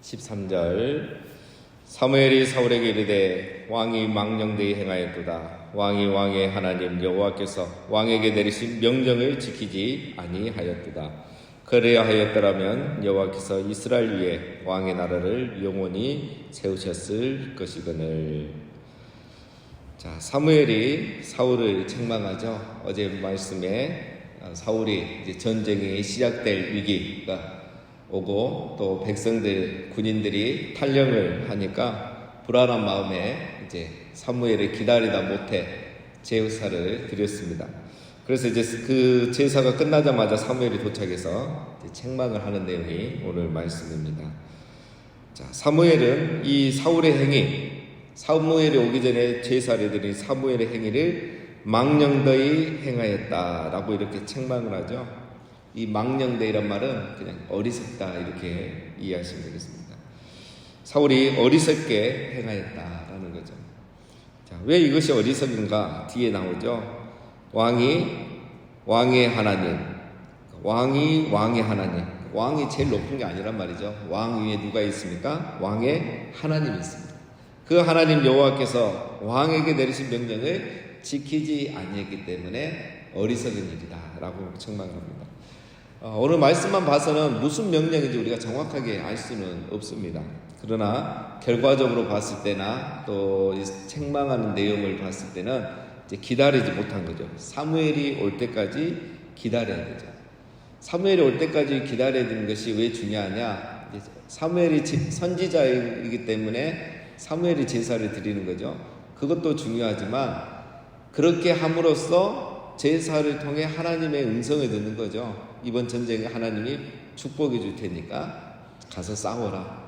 13절 사무엘이 사울에게 이르되 왕이 망령되이 행하였도다. 왕이 왕의 하나님 여호와께서 왕에게 내리신 명령을 지키지 아니하였도다. 그래야 하였더라면 여호와께서 이스라엘 위에 왕의 나라를 영원히 세우셨을 것이거늘. 자, 사무엘이 사울을 책망하죠. 어제 말씀에 사울이 이제 전쟁이 시작될 위기가 오고 또 백성들 군인들이 탈영을 하니까 불안한 마음에 이제 사무엘을 기다리다 못해 제사를 드렸습니다. 그래서 이제 그 제사가 끝나자마자 사무엘이 도착해서 이제 책망을 하는 내용이 오늘 말씀입니다. 자, 사무엘은 이 사울의 행위, 사무엘이 오기 전에 제사를 드린 사무엘의 행위를 망령되이 행하였다라고 이렇게 책망을 하죠. 이 망령되이란 말은 그냥 어리석다 이렇게 이해하시면 되겠습니다. 사울이 어리석게 행하였다라는 거죠. 자, 왜 이것이 어리석인가 뒤에 나오죠. 왕의 하나님, 왕의 하나님, 왕이 제일 높은 게 아니란 말이죠. 왕 위에 누가 있습니까? 왕의 하나님이 있습니다. 그 하나님 여호와께서 왕에게 내리신 명령을 지키지 아니했기 때문에 어리석은 일이다라고 책망합니다. 오늘 말씀만 봐서는 무슨 명령인지 우리가 정확하게 알 수는 없습니다. 그러나 결과적으로 봤을 때나 또 책망하는 내용을 봤을 때는 이제 기다리지 못한 거죠. 사무엘이 올 때까지 기다려야 되죠. 사무엘이 올 때까지 기다려야 되는 것이 왜 중요하냐? 사무엘이 선지자이기 때문에 사무엘이 제사를 드리는 거죠. 그것도 중요하지만 그렇게 함으로써 제사를 통해 하나님의 음성을 듣는 거죠. 이번 전쟁에 하나님이 축복해 줄 테니까 가서 싸워라.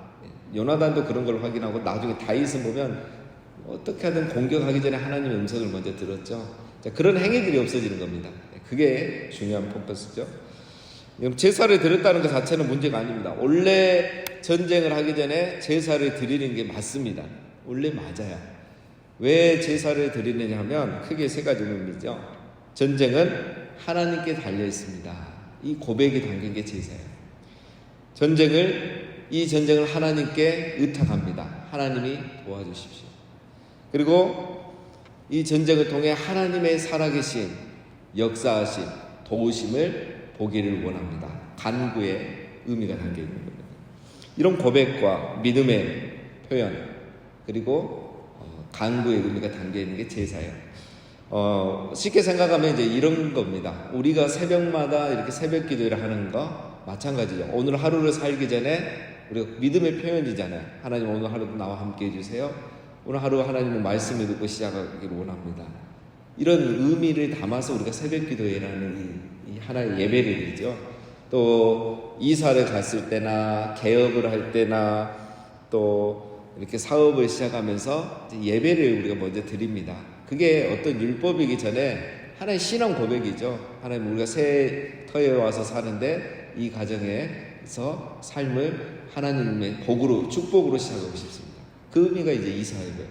요나단도 그런 걸 확인하고 나중에 다윗을 보면 어떻게 하든 공격하기 전에 하나님의 음성을 먼저 들었죠. 자, 그런 행위들이 없어지는 겁니다. 그게 중요한 포커스죠. 제사를 드렸다는 것 자체는 문제가 아닙니다. 원래 전쟁을 하기 전에 제사를 드리는 게 맞습니다. 원래 맞아요. 왜 제사를 드리느냐 하면 크게 세 가지 의미죠. 전쟁은 하나님께 달려 있습니다. 이 고백이 담긴 게 제사예요. 이 전쟁을 하나님께 의탁합니다. 하나님이 도와주십시오. 그리고 이 전쟁을 통해 하나님의 살아계신 역사하심, 도우심을 보기를 원합니다. 간구의 의미가 담겨 있는 겁니다. 이런 고백과 믿음의 표현 그리고 간구의 의미가 담겨 있는 게 제사예요. 쉽게 생각하면 이제 이런 겁니다. 우리가 새벽마다 이렇게 새벽 기도를 하는 거 마찬가지죠. 오늘 하루를 살기 전에 우리가 믿음의 표현이잖아요. 하나님 오늘 하루도 나와 함께 해주세요. 오늘 하루 하나님의 말씀을 듣고 시작하기를 원합니다. 이런 의미를 담아서 우리가 새벽 기도회라는 이 하나의 예배를 드리죠. 또 이사를 갔을 때나 개업을 할 때나 또 이렇게 사업을 시작하면서 예배를 우리가 먼저 드립니다. 그게 어떤 율법이기 전에 하나의 신앙 고백이죠. 하나님 우리가 새 터에 와서 사는데 이 가정에서 삶을 하나님의 복으로 축복으로 시작하고 싶습니다. 그 의미가 이제 이 사업이에요.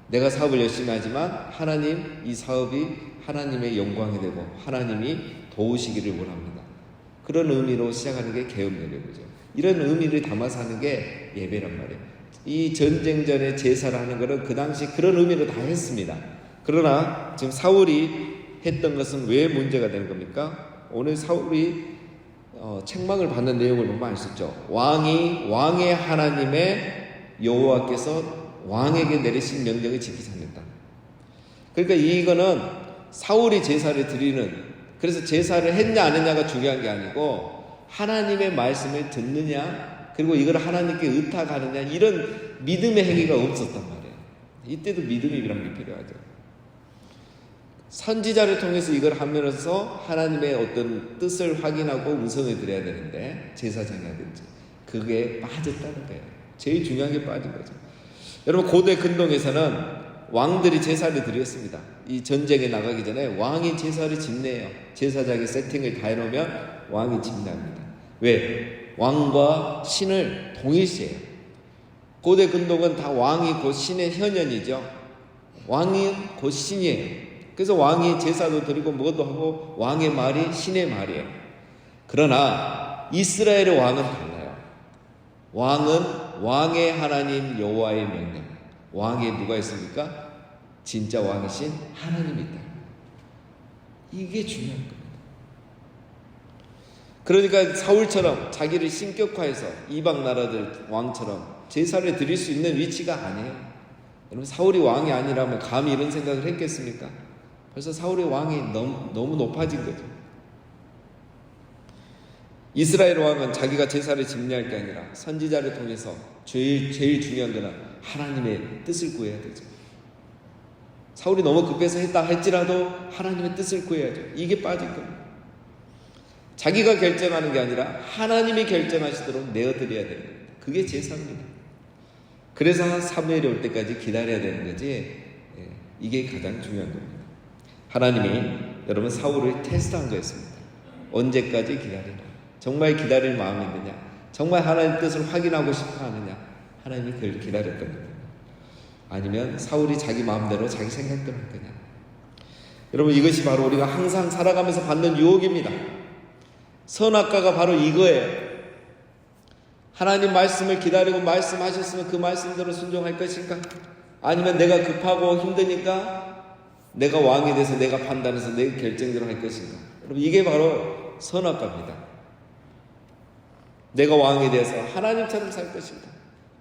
내가 사업을 열심히 하지만 하나님 이 사업이 하나님의 영광이 되고 하나님이 도우시기를 원합니다. 그런 의미로 시작하는 게 개업 예배죠. 이런 의미를 담아서 하는 게 예배란 말이에요. 이 전쟁 전에 제사를 하는 것은 그 당시 그런 의미로 다 했습니다. 그러나 지금 사울이 했던 것은 왜 문제가 되는 겁니까? 오늘 사울이 책망을 받는 내용을 보면 알 수 있죠. 왕의 하나님의 여호와께서 왕에게 내리신 명령을 지키지 않는다. 그러니까 이거는 사울이 제사를 드리는, 그래서 제사를 했냐 안 했냐가 중요한 게 아니고 하나님의 말씀을 듣느냐 그리고 이걸 하나님께 의탁하느냐 이런 믿음의 행위가 없었단 말이에요. 이때도 믿음이라는 게 필요하죠. 선지자를 통해서 이걸 하면서 하나님의 어떤 뜻을 확인하고 음성을 드려야 되는데 제사장이 하든지 그게 빠졌다는 거예요. 제일 중요한 게 빠진 거죠. 여러분 고대 근동에서는 왕들이 제사를 드렸습니다. 이 전쟁에 나가기 전에 왕이 제사를 집내요. 제사장이 세팅을 다 해놓으면 왕이 집내합니다. 왜? 왕과 신을 동일시해요. 고대 근동은 다 왕이 곧 신의 현현이죠. 왕이 곧 신이에요. 그래서 왕이 제사도 드리고 뭐도 하고 왕의 말이 신의 말이에요. 그러나 이스라엘의 왕은 달라요. 왕은 왕의 하나님 여호와의 명령. 왕에 누가 있습니까? 진짜 왕이신 하나님이 있다. 이게 중요한 겁니다. 그러니까 사울처럼 자기를 신격화해서 이방 나라들 왕처럼 제사를 드릴 수 있는 위치가 아니에요. 여러분, 사울이 왕이 아니라면 감히 이런 생각을 했겠습니까? 벌써 사울의 왕이 너무 높아진 거죠. 이스라엘 왕은 자기가 제사를 집례할 게 아니라 선지자를 통해서 제일 중요한 거는 하나님의 뜻을 구해야 되죠. 사울이 너무 급해서 했다 할지라도 하나님의 뜻을 구해야죠. 이게 빠진 겁니다. 자기가 결정하는 게 아니라 하나님이 결정하시도록 내어드려야 되는 겁니다. 그게 제사입니다. 그래서 사무엘이 올 때까지 기다려야 되는 거지. 이게 가장 중요한 겁니다. 하나님이 여러분 사울을 테스트한 거였습니다. 언제까지 기다리나? 정말 기다릴 마음이 있느냐? 정말 하나님의 뜻을 확인하고 싶어 하느냐? 하나님이 그걸 기다렸던 겁니다. 아니면 사울이 자기 마음대로 자기 생각대로 할 거냐? 여러분, 이것이 바로 우리가 항상 살아가면서 받는 유혹입니다. 선악과가 바로 이거예요. 하나님 말씀을 기다리고 말씀하셨으면 그 말씀대로 순종할 것인가? 아니면 내가 급하고 힘드니까 내가 왕이 돼서 내가 판단해서 내 결정대로 할 것인가? 여러분, 이게 바로 선악과입니다. 내가 왕이 돼서 하나님처럼 살 것인가?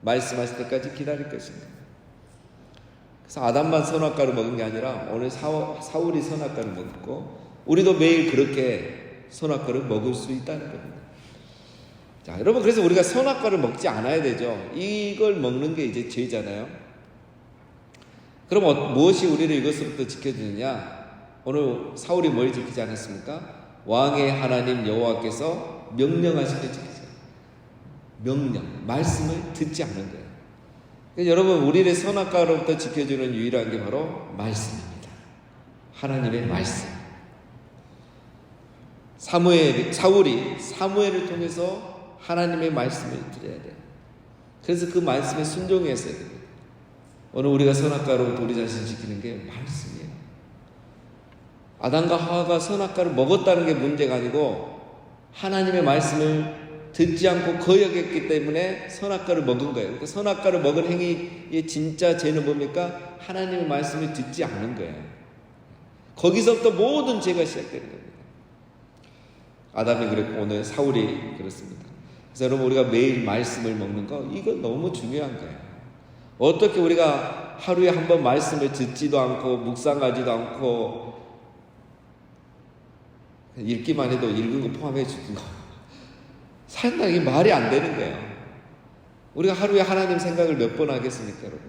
말씀하실 때까지 기다릴 것인가? 그래서 아담만 선악과를 먹은 게 아니라 오늘 사울이 선악과를 먹었고 우리도 매일 그렇게 선악과를 먹을 수 있다는 겁니다. 자, 여러분, 그래서 우리가 선악과를 먹지 않아야 되죠. 이걸 먹는 게 이제 죄잖아요. 그럼 무엇이 우리를 이것으로부터 지켜주느냐? 오늘 사울이 뭘 지키지 않았습니까? 왕의 하나님 여호와께서 명령하신 게 지키죠. 명령, 말씀을 듣지 않은 거예요. 그러니까 여러분, 우리를 선악과로부터 지켜주는 유일한 게 바로 말씀입니다. 하나님의 말씀. 사울이 사무엘을 통해서 하나님의 말씀을 들어야 돼요. 그래서 그 말씀에 순종했어야 됩니다. 오늘 우리가 선악과로부터 우리 자신을 지키는 게 말씀이에요. 아담과 하와가 선악과를 먹었다는 게 문제가 아니고 하나님의 말씀을 듣지 않고 거역했기 때문에 선악과를 먹은 거예요. 그러니까 선악과를 먹은 행위의 진짜 죄는 뭡니까? 하나님의 말씀을 듣지 않은 거예요. 거기서부터 모든 죄가 시작되는 겁니다. 아담이 그랬고 오늘 사울이 그렇습니다. 그래서 여러분, 우리가 매일 말씀을 먹는 거, 이거 너무 중요한 거예요. 어떻게 우리가 하루에 한 번 말씀을 듣지도 않고 묵상하지도 않고 읽기만 해도 읽은 거 포함해 주는 거, 산다는 게 말이 안 되는 거예요. 우리가 하루에 하나님 생각을 몇 번 하겠습니까, 여러분?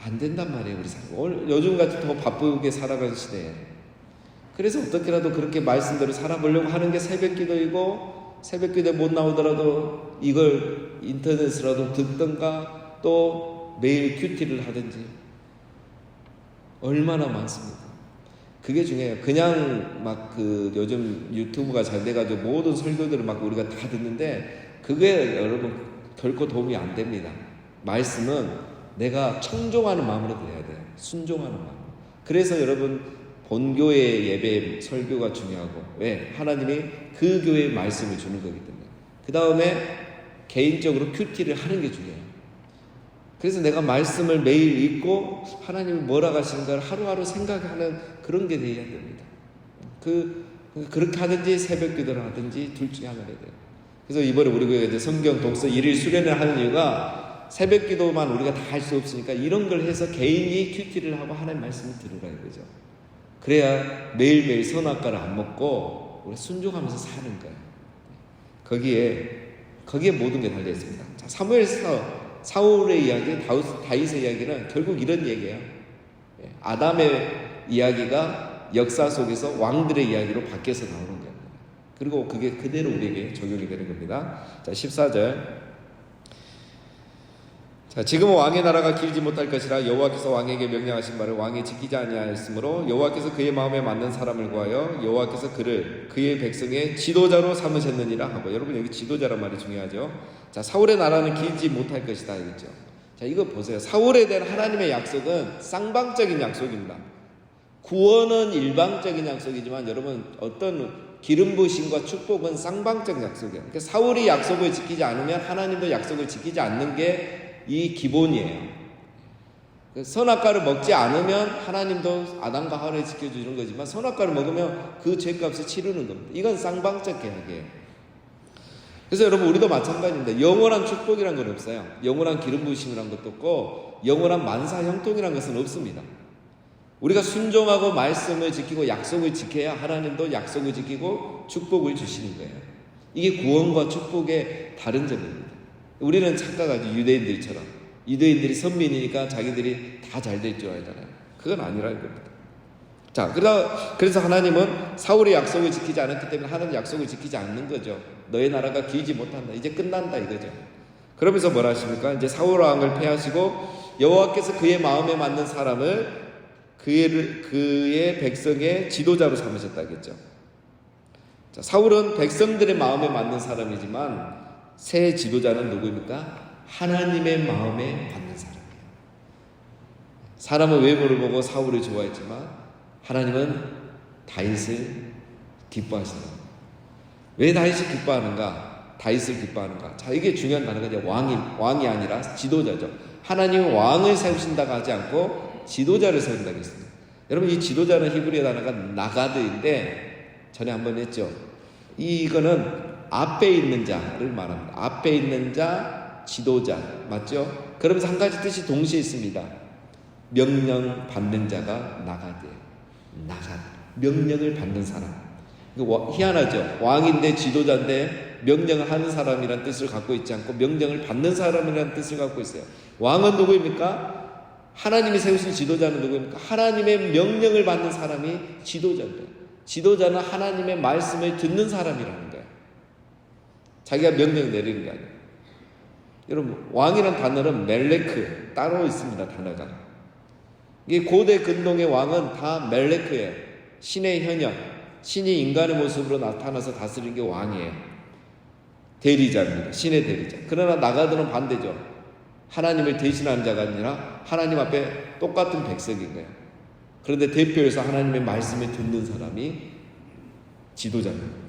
안 된단 말이에요, 우리 사람. 오늘 요즘같이 더 바쁘게 살아가는 시대에. 그래서 어떻게라도 그렇게 말씀대로 살아보려고 하는 게 새벽기도이고, 새벽기도에 못 나오더라도 이걸 인터넷으로라도 듣든가 또 매일 큐티를 하든지. 얼마나 많습니까? 그게 중요해요. 그냥 막 요즘 유튜브가 잘 돼가지고 모든 설교들을 막 우리가 다 듣는데 그게 여러분 결코 도움이 안 됩니다. 말씀은 내가 청종하는 마음으로 들어야 돼요. 순종하는 마음. 그래서 여러분 본교회 예배 설교가 중요하고, 왜? 하나님이 그 교회의 말씀을 주는 거기 때문에. 그 다음에 개인적으로 큐티를 하는 게 중요해요. 그래서 내가 말씀을 매일 읽고 하나님이 뭐라고 하시는가를 하루하루 생각하는 그런 게 되어야 됩니다. 그렇게 하든지 새벽 기도를 하든지 둘 중에 하나가 돼요. 그래서 이번에 우리 교회가 이제 성경 독서 1일 수련을 하는 이유가 새벽 기도만 우리가 다 할 수 없으니까 이런 걸 해서 개인이 큐티를 하고 하나님 말씀을 들으라 이거죠. 그래야 매일매일 선악과를 안 먹고 우리 순종하면서 사는 거예요. 거기에 모든 게 달려 있습니다. 자, 사울의 이야기, 다윗의 이야기는 결국 이런 얘기예요. 아담의 이야기가 역사 속에서 왕들의 이야기로 바뀌어서 나오는 거예요. 그리고 그게 그대로 우리에게 적용이 되는 겁니다. 자, 14절. 자, 지금은 왕의 나라가 길지 못할 것이라 여호와께서 왕에게 명령하신 바를 왕이 지키지 아니하였으므로 여호와께서 그의 마음에 맞는 사람을 구하여 여호와께서 그를 그의 백성의 지도자로 삼으셨느니라 하고. 여러분, 여기 지도자란 말이 중요하죠. 자, 사울의 나라는 길지 못할 것이다 이거죠. 자, 이거 보세요. 사울에 대한 하나님의 약속은 쌍방적인 약속입니다. 구원은 일방적인 약속이지만 여러분 어떤 기름 부으심과 축복은 쌍방적 약속이에요. 그러니까 사울이 약속을 지키지 않으면 하나님도 약속을 지키지 않는 게 이 기본이에요. 선악과를 먹지 않으면 하나님도 아담과 하와를 지켜주는 거지만 선악과를 먹으면 그 죄값을 치르는 겁니다. 이건 쌍방적 계약이에요. 그래서 여러분 우리도 마찬가지입니다. 영원한 축복이란 건 없어요. 영원한 기름 부으심이란 것도 없고 영원한 만사 형통이란 것은 없습니다. 우리가 순종하고 말씀을 지키고 약속을 지켜야 하나님도 약속을 지키고 축복을 주시는 거예요. 이게 구원과 축복의 다른 점입니다. 우리는 착각하죠. 유대인들이 선민이니까 자기들이 다 잘 될 줄 알잖아요. 그건 아니라는 겁니다. 자, 그래서 하나님은 사울의 약속을 지키지 않았기 때문에 하나님 약속을 지키지 않는 거죠. 너의 나라가 길지 못한다. 이제 끝난다 이거죠. 그러면서 뭐라 하십니까? 이제 사울 왕을 패하시고 여호와께서 그의 마음에 맞는 사람을 그의 백성의 지도자로 삼으셨다겠죠. 자, 사울은 백성들의 마음에 맞는 사람이지만 새 지도자는 누구입니까? 하나님의 마음에 맞는 사람이에요. 사람은 외모를 보고 사울을 좋아했지만 하나님은 다윗을 기뻐하신다. 왜 다윗을 기뻐하는가? 다윗을 기뻐하는가? 자, 이게 중요한 단어가 이제 왕이 아니라 지도자죠. 하나님은 왕을 세우신다고 하지 않고 지도자를 세운다고 했습니다. 여러분 이 지도자는 히브리어 단어가 나가드인데 전에 한번 했죠. 이거는 앞에 있는 자를 말합니다. 앞에 있는 자, 지도자 맞죠? 그러면서 한 가지 뜻이 동시에 있습니다. 명령 받는 자가 나가드예요. 나가드. 명령을 받는 사람. 이거 희한하죠. 왕인데 지도자인데 명령을 하는 사람이라는 뜻을 갖고 있지 않고 명령을 받는 사람이라는 뜻을 갖고 있어요. 왕은 누구입니까? 하나님이 세우신 지도자는 누구입니까? 하나님의 명령을 받는 사람이 지도자입니다. 지도자는 하나님의 말씀을 듣는 사람이라는 거예요. 자기가 명령 내리는 게 아니에요. 여러분 왕이라는 단어는 멜레크 따로 있습니다. 단어가. 이게 고대 근동의 왕은 다 멜레크예요. 신의 현역, 신이 인간의 모습으로 나타나서 다스리는 게 왕이에요. 대리자입니다. 신의 대리자. 그러나 나가드는 반대죠. 하나님을 대신하는 자가 아니라 하나님 앞에 똑같은 백성인 거예요. 그런데 대표해서 하나님의 말씀을 듣는 사람이 지도자입니다.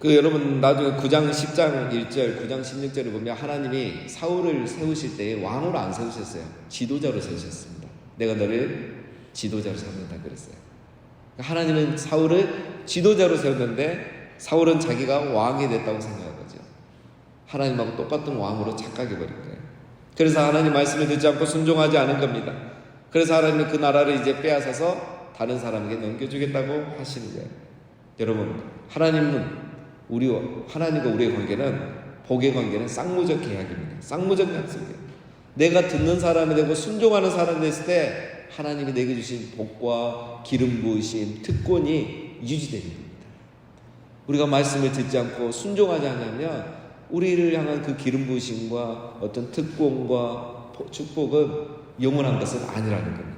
여러분 나중에 9장 10장 1절 9장 16절을 보면 하나님이 사울을 세우실 때 왕으로 안 세우셨어요. 지도자로 세우셨습니다. 내가 너를 지도자로 삼는다 그랬어요. 하나님은 사울을 지도자로 세웠는데 사울은 자기가 왕이 됐다고 생각한 거죠. 하나님하고 똑같은 왕으로 착각해버린 거예요. 그래서 하나님 말씀을 듣지 않고 순종하지 않은 겁니다. 그래서 하나님은 그 나라를 이제 빼앗아서 다른 사람에게 넘겨주겠다고 하시는 거예요. 여러분 하나님과 우리의 관계는 복의 관계는 쌍무적 계약입니다. 쌍무적 약속이에요. 내가 듣는 사람이 되고 순종하는 사람이 됐을 때 하나님이 내게 주신 복과 기름 부으심, 특권이 유지되는 겁니다. 우리가 말씀을 듣지 않고 순종하지 않으면 우리를 향한 그 기름 부으심과 어떤 특권과 축복은 영원한 것은 아니라는 겁니다.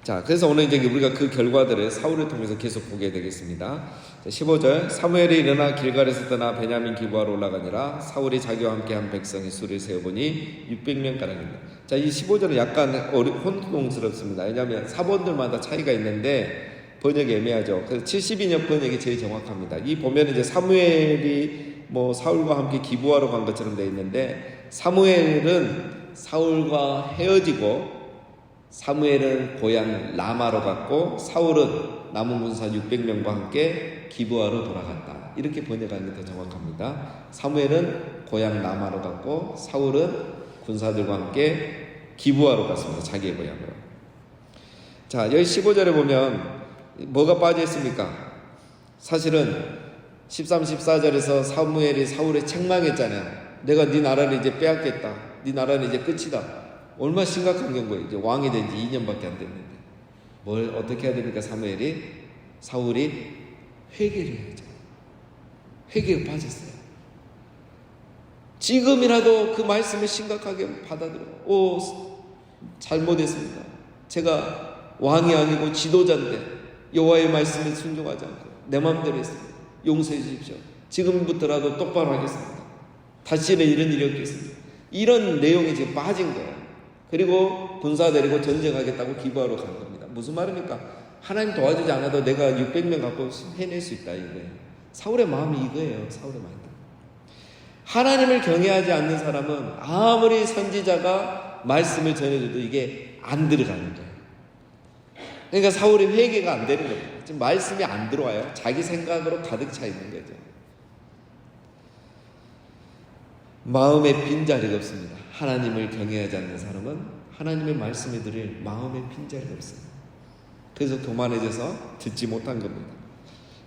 자, 그래서 오늘 이제 우리가 그 결과들을 사울을 통해서 계속 보게 되겠습니다. 자, 15절 혼돈이 일어나 길갈에서 떠나 베냐민 기브아로 올라가니라 사울이 자기와 함께 한 백성의 수를 세어보니 600명 가량입니다. 자, 이 15절은 약간 혼동스럽습니다. 왜냐하면 사본들마다 차이가 있는데 번역이 애매하죠. 그래서 72년 번역이 제일 정확합니다. 이 보면 이제 사무엘이 사울과 함께 기브아로 간 것처럼 되어 있는데 사무엘은 사울과 헤어지고 사무엘은 고향 라마로 갔고 사울은 남은 군사 600명과 함께 기브아로 돌아갔다. 이렇게 번역하는 게 더 정확합니다. 사무엘은 고향 라마로 갔고 사울은 군사들과 함께 기브아로 갔습니다. 자기의 고향으로. 자, 여기 15절에 보면 뭐가 빠져 있습니까? 사실은 13, 14절에서 사무엘이 사울에 책망했잖아요. 내가 네 나라를 이제 빼앗겠다. 네 나라는 이제 끝이다. 얼마나 심각한 경우예요. 이제 왕이 된 지 2년밖에 안 됐는데 뭘 어떻게 해야 됩니까? 사울이 회개를 해야죠. 회개에 빠졌어요. 지금이라도 그 말씀을 심각하게 받아들여. 잘못했습니다. 제가 왕이 아니고 지도자인데 여호와의 말씀에 순종하지 않고 내 마음대로 했습니다. 용서해 주십시오. 지금부터라도 똑바로 하겠습니다. 다시는 이런 일이 없겠습니다. 이런 내용이 지금 빠진 거예요. 그리고 군사 데리고 전쟁하겠다고 기브아로 간 겁니다. 무슨 말입니까? 하나님 도와주지 않아도 내가 600명 갖고 해낼 수 있다 이거예요. 사울의 마음이 이거예요. 사울의 마음. 하나님을 경외하지 않는 사람은 아무리 선지자가 말씀을 전해줘도 이게 안 들어가는 거예요. 그러니까 사울이 회개가 안 되는 겁니다. 지금 말씀이 안 들어와요. 자기 생각으로 가득 차 있는 거죠. 마음에 빈자리가 없습니다. 하나님을 경외하지 않는 사람은 하나님의 말씀에 들을 마음에 빈자리가 없어요. 그래서 교만해져서 듣지 못한 겁니다.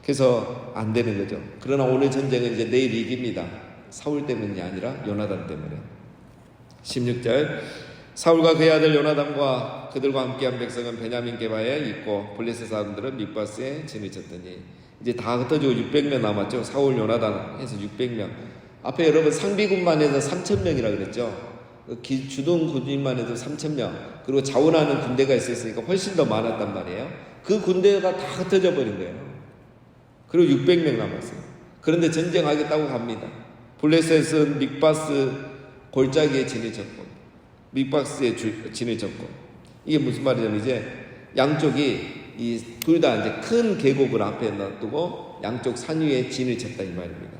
그래서 안 되는 거죠. 그러나 오늘 전쟁은 이제 내일 이깁니다. 사울 때문이 아니라 요나단 때문에. 16절 사울과 그의 아들 요나단과 그들과 함께한 백성은 베냐민 게바에 있고 블레셋 사람들은 mik바스에 진을 쳤더니 이제 다 흩어지고 600명 남았죠. 사울 요나단 해서 600명. 앞에 여러분 상비군만 해서 3,000명이라 그랬죠. 주동 군인만 해도 3,000명, 그리고 자원하는 군대가 있었으니까 훨씬 더 많았단 말이에요. 그 군대가 다 흩어져 버린 거예요. 그리고 600명 남았어요. 그런데 전쟁하겠다고 갑니다. 블레셋은 mik바스 골짜기에 진을 쳤고 mik바스에 진을 쳤고, 이게 무슨 말이냐면 이제 양쪽이 이 둘 다 이제 큰 계곡을 앞에 놔두고 양쪽 산 위에 진을 쳤다 이 말입니다.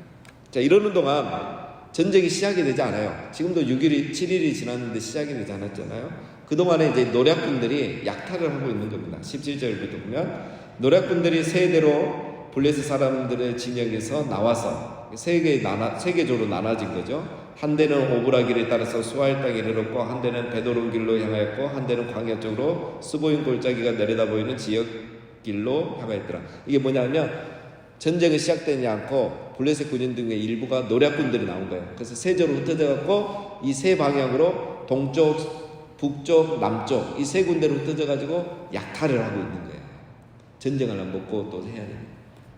자, 이러는 동안 전쟁이 시작이 되지 않아요. 지금도 6일이 7일이 지났는데 시작이 되지 않았잖아요. 그동안에 이제 노략군들이 약탈을 하고 있는 겁니다. 17절부터 보면 노략군들이 세대로 블레셋 사람들의 진영에서 나와서 세 개조로 나눠진 거죠. 한 대는 오브라길에 따라서 수알 땅에 이르렀고, 한 대는 베도론 길로 향하였고, 한 대는 광야 쪽으로 스보임 골짜기가 내려다 보이는 지역 길로 향하였더라. 이게 뭐냐면 전쟁이 시작되지 않고 블레셋 군인 등의 일부가 노략군들이 나온 거예요. 그래서 세조로 흩어져 갖고 이 세 방향으로 동쪽, 북쪽, 남쪽 이 세 군데로 흩어져 가지고 약탈을 하고 있는 거예요. 전쟁을 먹고 또 해야 돼요.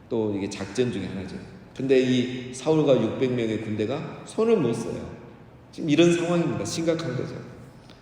또 이게 작전 중에 하나죠. 근데 이 사울과 600명의 군대가 손을 못 써요. 지금 이런 상황입니다. 심각한 거죠.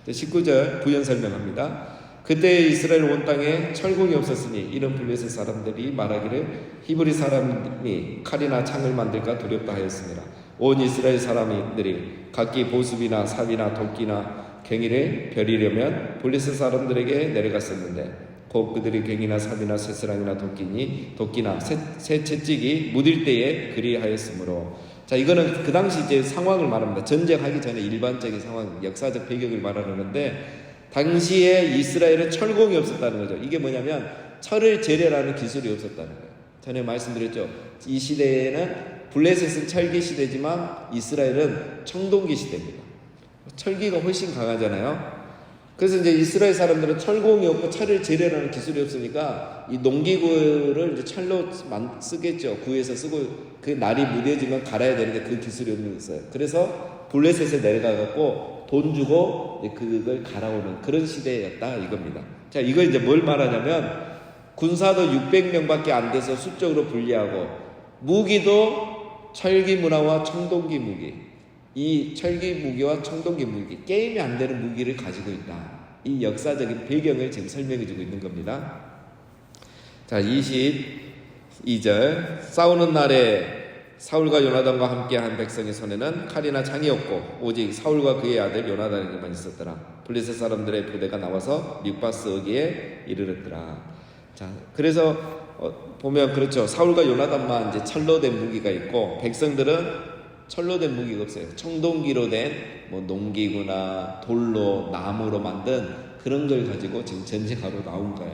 19절 부연 설명합니다. 그때 이스라엘 온 땅에 철공이 없었으니 이런 블레셋 사람들이 말하기를 히브리 사람이 칼이나 창을 만들까 두렵다 하였습니다. 온 이스라엘 사람들이 각기 보습이나 삽이나 도끼나 괭이를 벼리려면 블레셋 사람들에게 내려갔었는데 곧 그들이 괭이나 삽이나 쇠스랑이나 도끼나 새 채찍이 묻을 때에 그리하였으므로. 자, 이거는 그 당시 이제 상황을 말합니다. 전쟁하기 전에 일반적인 상황, 역사적 배경을 말하는데 당시에 이스라엘은 철공이 없었다는 거죠. 이게 뭐냐면 철을 재래라는 기술이 없었다는 거예요. 전에 말씀드렸죠. 이 시대에는 블레셋은 철기 시대지만 이스라엘은 청동기 시대입니다. 철기가 훨씬 강하잖아요. 그래서 이제 이스라엘 사람들은 철공이 없고 철을 재래라는 기술이 없으니까 이 농기구를 이제 철로 쓰겠죠. 구해서 쓰고 그 날이 무뎌지면 갈아야 되는데 그 기술이 없는 거예요. 그래서 블레셋에 내려가갖고 돈 주고 그걸 갈아오는 그런 시대였다 이겁니다. 자, 이걸 이제 뭘 말하냐면 군사도 600명밖에 안 돼서 수적으로 불리하고 무기도 철기 문화와 청동기 무기, 이 철기 무기와 청동기 무기, 게임이 안 되는 무기를 가지고 있다. 이 역사적인 배경을 지금 설명해 주고 있는 겁니다. 자, 22절 싸우는 날에 사울과 요나단과 함께한 백성의 손에는 칼이나 창이 없고 오직 사울과 그의 아들 요나단에게만 있었더라. 블레셋 사람들의 부대가 나와서 mik바스 어기에 이르렀더라. 자, 그래서 보면 그렇죠. 사울과 요나단만 이제 철로 된 무기가 있고 백성들은 철로 된 무기가 없어요. 청동기로 된 뭐 농기구나 돌로 나무로 만든 그런 걸 가지고 지금 전쟁하러 나온 거야.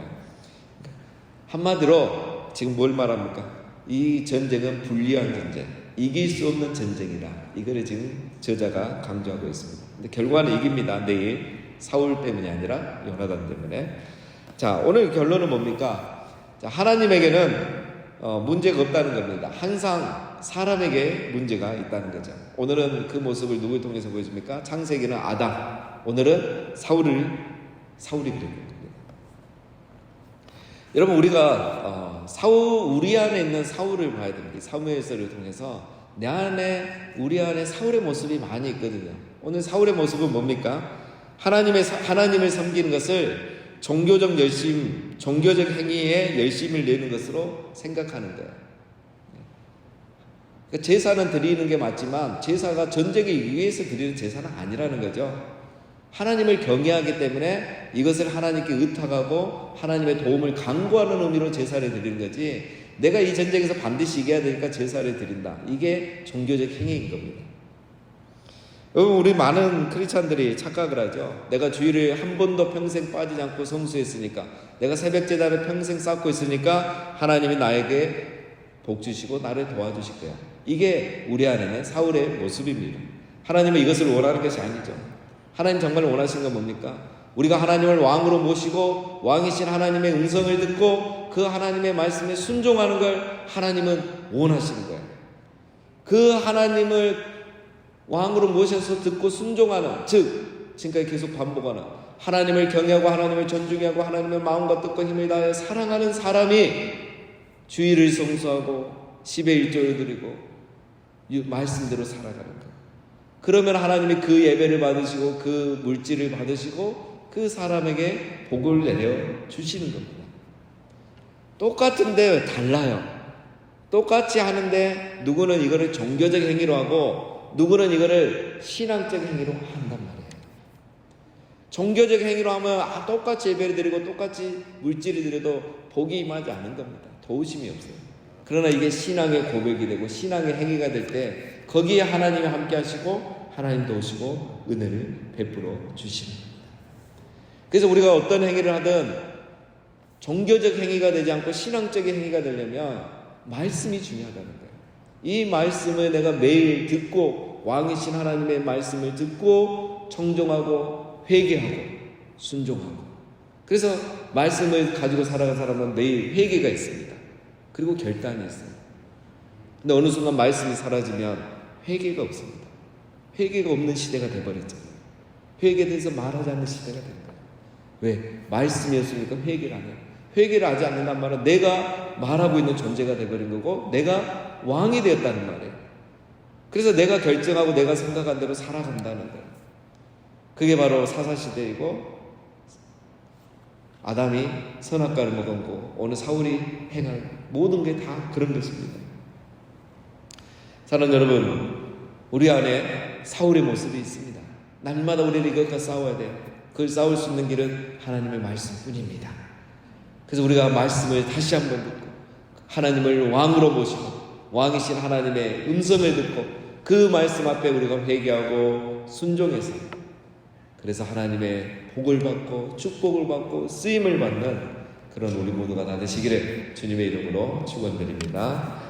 한마디로 지금 뭘 말합니까? 이 전쟁은 불리한 전쟁, 이길 수 없는 전쟁이다. 이거를 지금 저자가 강조하고 있습니다. 근데 결과는 이깁니다. 내일 사울 때문이 아니라 요나단 때문에. 자, 오늘 결론은 뭡니까? 자, 하나님에게는 문제가 없다는 겁니다. 항상 사람에게 문제가 있다는 거죠. 오늘은 그 모습을 누구를 통해서 보여줍니까? 창세기는 아담, 오늘은 사울이 그리는 겁니다. 여러분, 우리가 우리 안에 있는 사울을 봐야 됩니다. 사무엘서를 통해서 내 안에, 우리 안에 사울의 모습이 많이 있거든요. 오늘 사울의 모습은 뭡니까? 하나님을 섬기는 것을 종교적 열심, 종교적 행위에 열심을 내는 것으로 생각하는 거예요. 그러니까 제사는 드리는 게 맞지만 제사가 전쟁에 위해서 드리는 제사는 아니라는 거죠. 하나님을 경외하기 때문에 이것을 하나님께 의탁하고 하나님의 도움을 간구하는 의미로 제사를 드리는 거지, 내가 이 전쟁에서 반드시 이겨야 되니까 제사를 드린다, 이게 종교적 행위인 겁니다. 여러분, 우리 많은 크리스찬들이 착각을 하죠. 내가 주일을 한 번도 평생 빠지지 않고 성수했으니까, 내가 새벽 제단을 평생 쌓고 있으니까 하나님이 나에게 복 주시고 나를 도와주실 거야. 이게 우리 안에는 사울의 모습입니다. 하나님은 이것을 원하는 것이 아니죠. 하나님 정말 원하시는 건 뭡니까? 우리가 하나님을 왕으로 모시고 왕이신 하나님의 음성을 듣고 그 하나님의 말씀에 순종하는 걸 하나님은 원하시는 거예요. 그 하나님을 왕으로 모셔서 듣고 순종하는, 즉 지금까지 계속 반복하는, 하나님을 경외하고 하나님을 존중하고 하나님의 마음과 뜻과 힘을 다해 사랑하는 사람이 주일을 성수하고 10의 1조를 드리고 말씀대로 살아가는 거예요. 그러면 하나님이 그 예배를 받으시고 그 물질을 받으시고 그 사람에게 복을 내려 주시는 겁니다. 똑같은데 달라요. 똑같이 하는데 누구는 이거를 종교적 행위로 하고 누구는 이거를 신앙적 행위로 한단 말이에요. 종교적 행위로 하면 똑같이 예배를 드리고 똑같이 물질을 드려도 복이 임하지 않은 겁니다. 도우심이 없어요. 그러나 이게 신앙의 고백이 되고 신앙의 행위가 될 때 거기에 하나님이 함께 하시고 하나님 도우시고 은혜를 베풀어 주시는 겁니다. 그래서 우리가 어떤 행위를 하든 종교적 행위가 되지 않고 신앙적인 행위가 되려면 말씀이 중요하다는 거예요. 이 말씀을 내가 매일 듣고 왕이신 하나님의 말씀을 듣고 청종하고 회개하고 순종하고, 그래서 말씀을 가지고 살아가는 사람은 매일 회개가 있습니다. 그리고 결단이 있어요. 근데 어느 순간 말씀이 사라지면 회개가 없습니다. 회개가 없는 시대가 돼버렸잖아요. 회개에 대해서 말하지 않는 시대가 된 거예요. 왜? 말씀이었으니까 회개를 안 해요. 회개를 하지 않는단 말은 내가 말하고 있는 존재가 돼버린 거고 내가 왕이 되었다는 말이에요. 그래서 내가 결정하고 내가 생각한 대로 살아간다는 거예요. 그게 바로 사사시대이고 아담이 선악과를 먹었고 오늘 사울이 행할 모든 게 다 그런 것입니다. 사랑하는 여러분, 우리 안에 사울의 모습이 있습니다. 날마다 우리는 이것과 싸워야 돼요. 그걸 싸울 수 있는 길은 하나님의 말씀뿐입니다. 그래서 우리가 말씀을 다시 한번 듣고 하나님을 왕으로 모시고 왕이신 하나님의 음성을 듣고 그 말씀 앞에 우리가 회개하고 순종해서, 그래서 하나님의 복을 받고 축복을 받고 쓰임을 받는 그런 우리 모두가 다 되시기를 주님의 이름으로 축원드립니다.